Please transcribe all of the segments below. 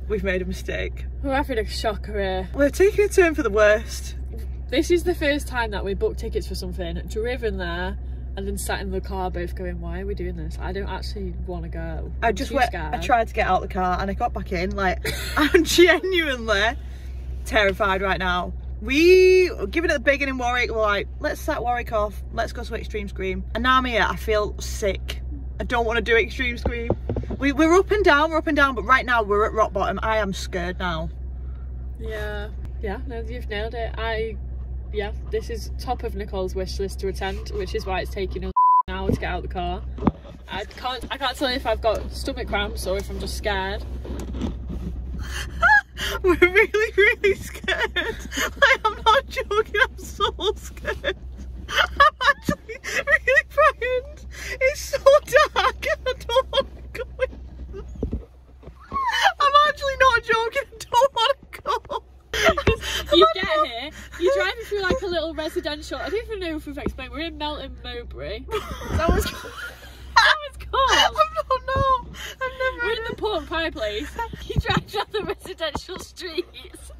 We've made a mistake. We're having a shocker here. We're taking a turn for the worst. This is the first time that we booked tickets for something, driven there, and then sat in the car both going, why are we doing this? I don't actually want to go. I tried to get out the car and I got back in. Like, I'm genuinely terrified right now. We were giving it the big one in Warwick. We're like, let's set Warwick off. Let's go to Xtreme Scream. And now I'm here, I feel sick. I don't want to do Xtreme Scream. We're up and down, but right now we're at rock bottom. I am scared now. Yeah, no, you've nailed it. Yeah, this is top of Nicole's wish list to attend, which is why it's taking us an hour to get out of the car. I can't tell you if I've got stomach cramps or if I'm just scared. We're really scared. Like, I'm not joking, I'm so scared. I'm actually really frightened. It's so dark and I don't want to go in. I'm actually not joking, I don't want to go. You get here, you're driving through like a little residential, I don't even know if we've explained, we're in Melton Mowbray. That was called? I don't know. We're in the pork pie place. You drive down the residential streets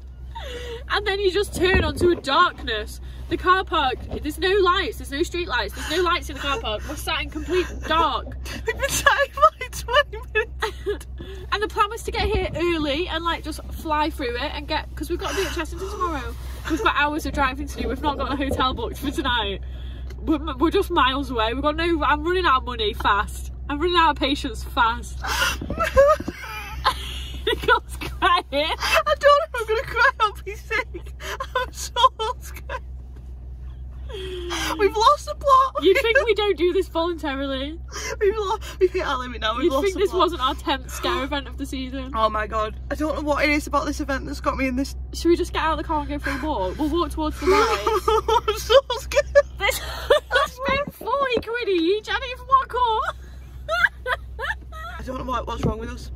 and then you just turn onto a darkness. The car park, there's no lights, there's no street lights, there's no lights in the car park. We're sat in complete dark. We've been sat here for like 20 minutes. And the plan was to get here early and like just fly through it and get, because we've got to be at Chessington tomorrow. We've got hours of driving to do. We've not got a hotel booked for tonight. We're just miles away. We've got no, I'm running out of money fast. I'm running out of patience fast. Nicole's crying. I don't know if I'm going to cry, I'll be sick. I'm so scared. We've lost the plot. You think we don't do this voluntarily? We've hit our limit now. You think this wasn't our 10th scare event of the season? Oh my god. I don't know what it is about this event that's got me in this. Should we just get out of the car and go for a walk? We'll walk towards the lights. I'm so scared. I spent 40 quid each. I didn't even want to call. I don't know what's wrong with us.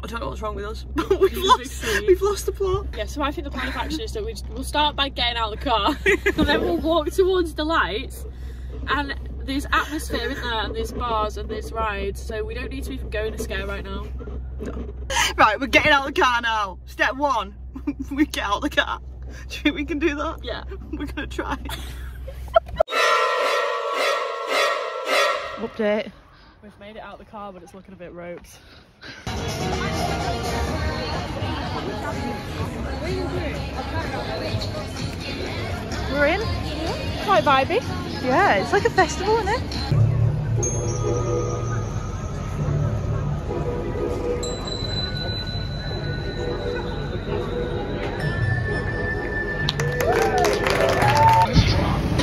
I don't know what's wrong with us. We've lost the plot. Yeah, so I think the plan of action is that we'll start by getting out of the car and then we'll walk towards the lights, and there's atmosphere in there and there's bars and there's rides, so we don't need to even go in a scare right now. No. Right, we're getting out of the car now. Step one, we get out of the car. Do you think we can do that? Yeah. We're gonna try. Update. We've made it out of the car, but it's looking a bit roped. We're in. Yeah. Quite vibey. Yeah, it's like a festival, isn't it?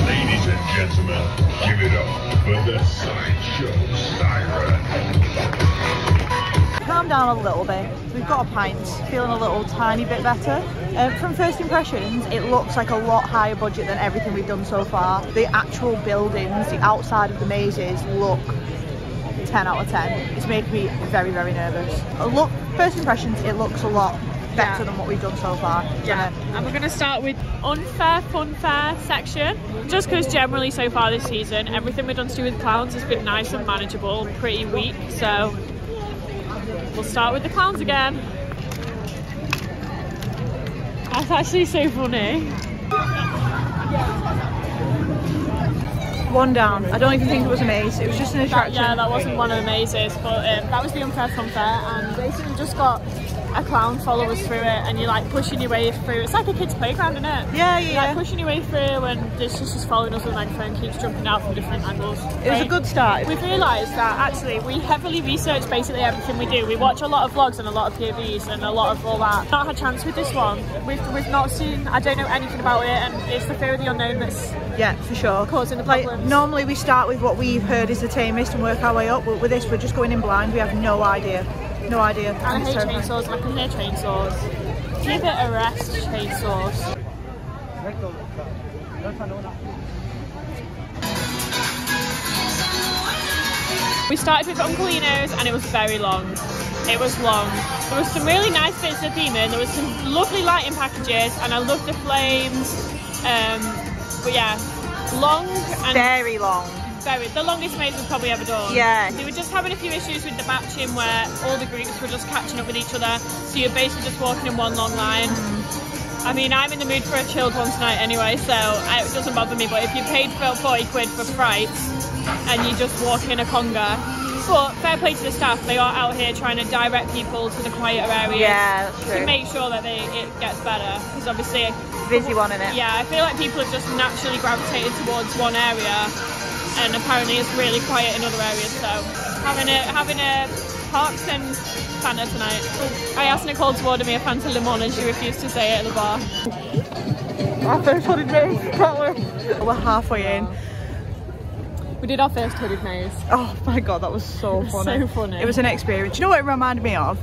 Ladies and gentlemen, give it up for the Sideshow Siren. Calm down a little bit. We've got a pint, feeling a little tiny bit better. From first impressions, it looks like a lot higher budget than everything we've done so far. The actual buildings, the outside of the mazes look 10 out of 10. It's made me very nervous. First impressions, it looks a lot better than what we've done so far. Yeah, and we're going to start with unfair funfair section, just because generally so far this season everything we've done to do with clowns has been nice and manageable, pretty weak, so we'll start with the clowns again. That's actually so funny. One down. I don't even think it was a maze, it was just an attraction. Yeah, that wasn't one of the mazes, but that was the unfair funfair, and basically just got a clown follow us through it, and you're like pushing your way through. It's like a kid's playground, isn't it? Yeah. You're like pushing your way through, and this is just following us with a microphone, keeps jumping out from different angles. It was a good start. We've realised that actually we heavily research basically everything we do. We watch a lot of vlogs and a lot of POVs and a lot of all that. Not had a chance with this one. We've not seen, I don't know anything about it, and it's the fear of the unknown that's for sure causing the problems. Like, normally we start with what we've heard is the tamest and work our way up, but with this we're just going in blind. We have no idea. No idea. And I hate chainsaws. I can hear chainsaws. Give it a rest, chainsaws. We started with Uncle Eno's and it was very long. It was long. There was some really nice bits of theming. There was some lovely lighting packages and I love the flames. But yeah, long and very long. the longest maze we've probably ever done. Yeah. They were just having a few issues with the batching where all the groups were just catching up with each other, so you're basically just walking in one long line. I mean, I'm in the mood for a chilled one tonight anyway, so it doesn't bother me, but if you paid for 40 quid for frights and you just walk in a conga, but fair play to the staff, they are out here trying to direct people to the quieter areas. Yeah, that's true. To make sure that it gets better, because obviously busy one, innit? Yeah, I feel like people have just naturally gravitated towards one area, and apparently it's really quiet in other areas. So having a Parks and Fanta tonight. I asked Nicole to order me a Fanta Limon and she refused to say it at the bar. Our first hooded maze, we're halfway in. We did our first hooded maze. Oh my god, that was so funny. So funny. It was an experience. You know what it reminded me of?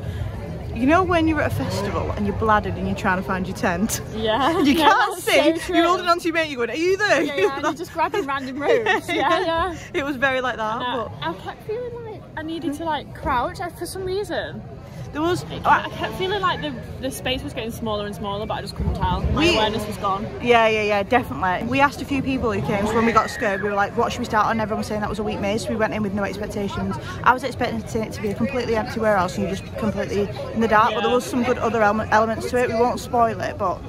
You know when you're at a festival and you're bladdered and you're trying to find your tent? Yeah. You can't see. So you're holding on to your mate, you're going, are you there? Yeah, and you're just grabbing random ropes. Yeah. It was very like that. But I kept feeling like I needed to like crouch for some reason. There was... I kept feeling like the space was getting smaller and smaller, but I just couldn't tell. My awareness was gone. Yeah, definitely. We asked a few people who came, so when we got scared, we were like, what should we start on? Everyone was saying that was a weak maze, so we went in with no expectations. I was expecting it to be a completely empty warehouse and you're just completely in the dark, but there was some good other elements to it. We won't spoil it, but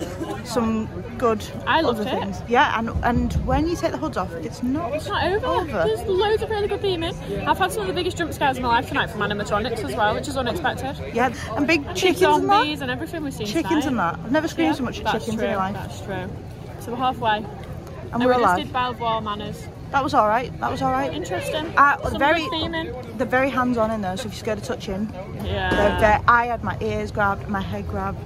some good other things. Yeah, and when you take the hoods off, it's not over. There's loads of really good theming. I've had some of the biggest jump scares of my life tonight from animatronics as well, which is unexpected. Yeah, and big chickens zombies and everything we've seen chickens tonight. And that. I've never screamed so much at chickens in my life. That's true. So we're halfway. And we're alive. We just did Belvoir Manors. That was alright. That was alright. Interesting. Some very theming. They're very hands-on in there, so if you're scared of touching. Yeah. I had my ears grabbed, my head grabbed.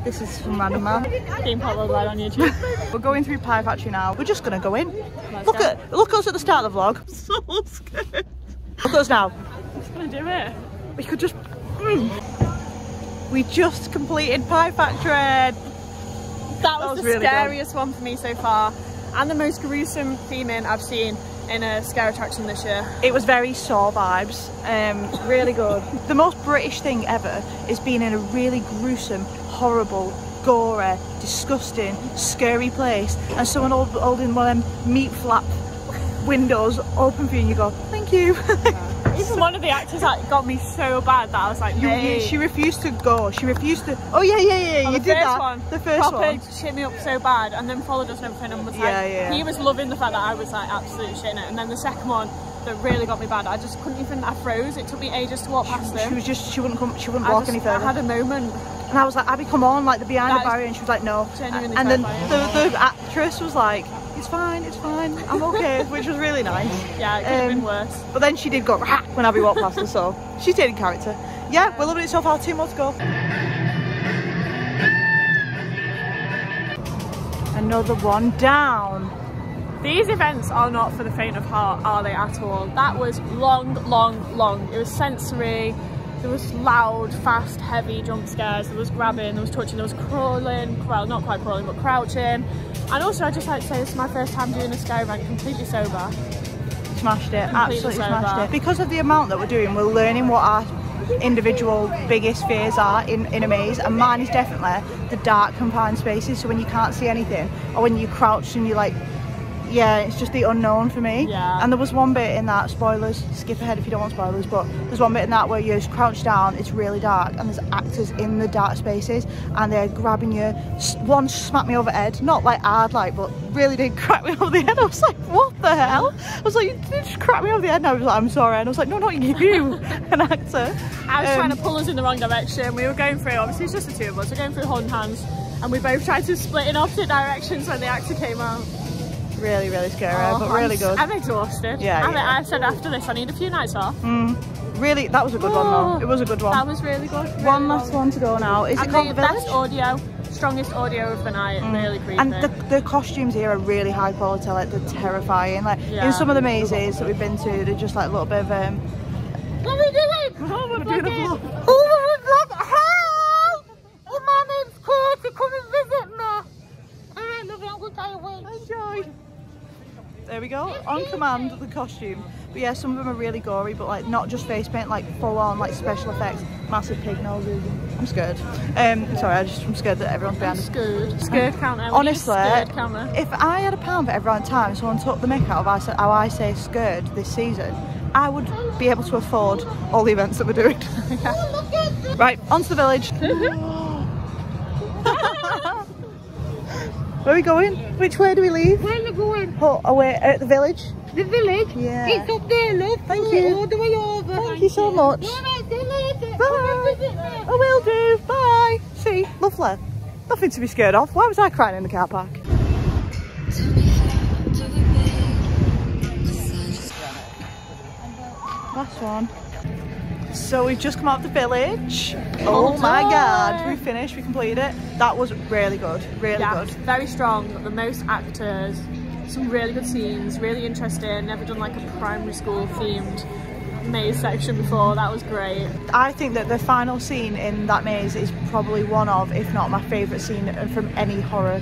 This is some random man. Theme Park Worldwide on YouTube. We're going through Pie Factory now. We're just gonna go in. Look us at the start of the vlog. I'm so scared. Look at us now. I'm just gonna do it. We could just. We just completed Pie Factory. That was the really scariest one for me so far, and the most gruesome theming I've seen in a scare attraction this year. It was very Saw vibes, really good. The most British thing ever is being in a really gruesome, horrible, gory, disgusting, scary place, and someone holding one of them meat flap windows open for you and you go, thank you. Even one of the actors that got me so bad that I was like, she refused to go. She refused to. Oh yeah, you did that. The first one. Shit me up so bad, and then followed us and everything, and was like, he was loving the fact that I was like absolutely shitting it. And then the second one that really got me bad, I just couldn't even. I froze. It took me ages to walk past them. She wouldn't walk any further. I had a moment. And I was like, Abby, come on, like they're behind the barrier, and she was like, no. And then the actress was like, it's fine, I'm okay, which was really nice. Yeah, it could have been worse. But then she did go when Abby walked past her, so she stayed in character. Yeah, we're loving it so far, 2 more to go. Another one down. These events are not for the faint of heart, are they at all? That was long. It was sensory. There was loud, fast, heavy jump scares. There was grabbing, there was touching, there was crawling, not quite crawling, but crouching. And also, I'd just like to say this is my first time doing a scare event completely sober. Smashed it, absolutely smashed it. Because of the amount that we're doing, we're learning what our individual biggest fears are in a maze, and mine is definitely the dark confined spaces, so when you can't see anything, or when you crouch and you're like, yeah, it's just the unknown for me. Yeah. And there was one bit in that, spoilers, skip ahead if you don't want spoilers, but there's one bit in that where you just crouch down, it's really dark, and there's actors in the dark spaces, and they're grabbing you. One smacked me over the head, not like hard, like, but really did crack me over the head. I was like, what the hell? I was like, you did just crack me over the head, and I was like, I'm sorry. And I was like, no, not you, an actor. I was trying to pull us in the wrong direction. We were going through, obviously it's just the two of us, we're going through holding hands, and we both tried to split in opposite directions when the actor came out. Really scary, but really good. I'm exhausted. Yeah. I said after this I need a few nights off. Really, that was a good one though. It was a good one. That was really good. One last one to go now. Is it called The Village? Best audio, strongest audio of the night. Really creepy. And the costumes here are really high quality. Like they're terrifying. Like in some of the mazes that we've been to, they're just like a little bit of What are we doing? Oh, we're doing a vlog. Help! My name's Kurt. Come and visit me. Alright, love you. I'm gonna die away. Enjoy. There we go, on command, the costume. But yeah, some of them are really gory, but like not just face paint, like full on like special effects. massive pig noses. I'm scared. Sorry, I'm scared that everyone's behind us. Scared counter. Honestly, scared counter. if I had £1 for every time someone took the mick out of how I say scared this season, I would be able to afford all the events that we're doing. Right, on to the village. Where are we going? Which way do we leave? Where are you going? Oh, away at the village. The village? Yeah. It's up there, love. Thank you. All the way over. Thank you so much. Bye. I will do. Bye. See, lovely. Nothing to be scared of. Why was I crying in the car park? Last one. So we've just come out of the village. Oh my god, we finished, we completed it. That was really good, really good. Very strong, the most actors, some really good scenes, really interesting. Never done like a primary school themed maze section before. That was great. I think that the final scene in that maze is probably one of, if not my favourite scene from any horror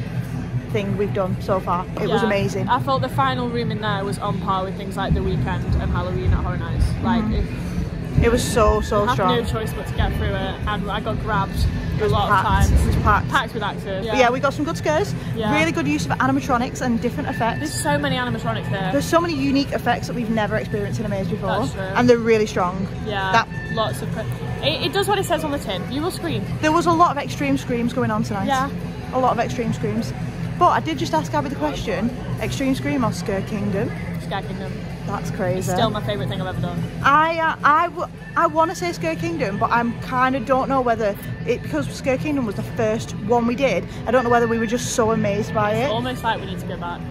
thing we've done so far. It was amazing. I thought the final room in there was on par with things like The Weekend and Halloween at Horror Nights. Like, it was so strong. I had no choice but to get through it, and I got grabbed a lot of times. It was packed. Packed with actors. Yeah, we got some good scares. Yeah. Really good use of animatronics and different effects. There's so many animatronics here. There's so many unique effects that we've never experienced in a maze before. That's true. And they're really strong. Yeah, lots of... It does what it says on the tin. You will scream. There was a lot of extreme screams going on tonight. Yeah. A lot of extreme screams. But I did just ask Abby the question, Extreme Scream or Scare Kingdom? Scare Kingdom. That's crazy. It's still my favourite thing I've ever done. I want to say Scare Kingdom, but I'm kind of don't know whether it, because Scare Kingdom was the first one we did, I don't know whether we were just so amazed by it. It's almost like we need to go back.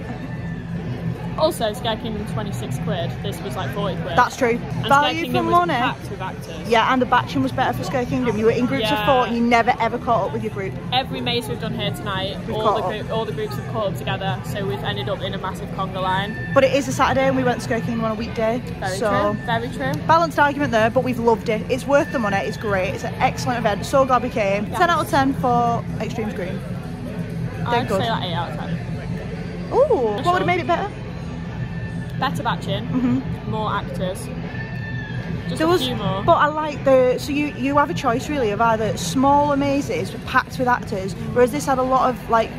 Also, Scare Kingdom 26 quid. This was like 40 quid. That's true. And Value for money. Packed with actors. Yeah, and the batching was better for Scare Kingdom. You were in groups of 4 and you never ever caught up with your group. Every maze we've done here tonight, all the groups have caught up together, so we've ended up in a massive conga line. But it is a Saturday and we went to Scare Kingdom on a weekday. Very true, very true. Balanced argument there, but we've loved it. It's worth the money, it's great, it's an excellent event. So glad we came. Yeah. 10 out of 10 for Extreme Scream. I'd say like 8 out of 10. Ooh, what would have made it better? Better batching, more actors. Just a few more. But I like so you have a choice really of either smaller mazes packed with actors, whereas this had a lot of like,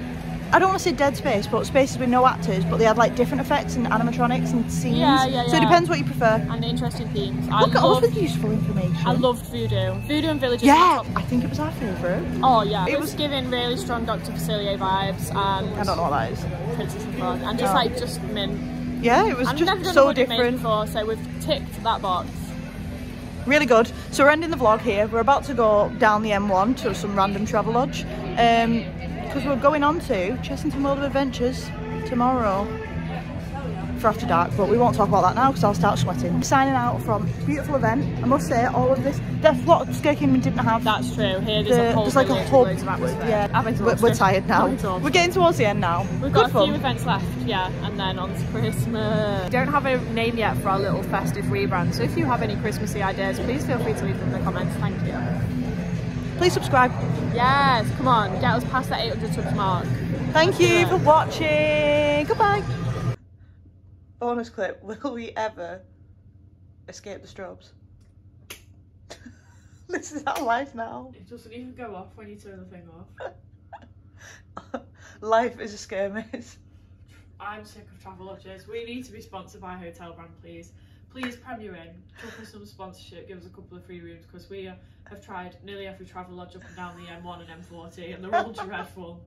I don't want to say dead space, but spaces with no actors, but they had like different effects and animatronics and scenes. Yeah. So it depends what you prefer. And interesting themes. Look at all the useful information. I loved Voodoo. Voodoo and Villages. Yeah, I think it was our favourite. Oh yeah, it was giving really strong Dr. Facilier vibes, and I don't know what that is. Princess and Frog, and just mint. Yeah, it was just so different. Before, so we've ticked that box. Really good. So we're ending the vlog here. We're about to go down the M1 to some random travel lodge because we're going on to Chessington World of Adventures tomorrow for after dark, but we won't talk about that now because I'll start sweating. Signing out from a beautiful event. I must say, all of this, that's what Scare Kingdom didn't have. That's true. Here there's like a hub. Yeah, we're tired now. We're getting towards the end now. We've got a few events left, yeah, and then on to Christmas. We don't have a name yet for our little festive rebrand, so if you have any Christmassy ideas, please feel free to leave them in the comments. Thank you. Please subscribe. Yes, come on, get us past that 800 subs mark. Thank you for watching. Goodbye. Bonus clip, will we ever escape the strobes? This is our life now. It doesn't even go off when you turn the thing off. Life is a scare maze. I'm sick of travel lodges. We need to be sponsored by a hotel brand, please. Please Premier Inn, chuck us some sponsorship, give us a couple of free rooms, because we have tried nearly every travel lodge up and down the M1 and M40 and they're all dreadful.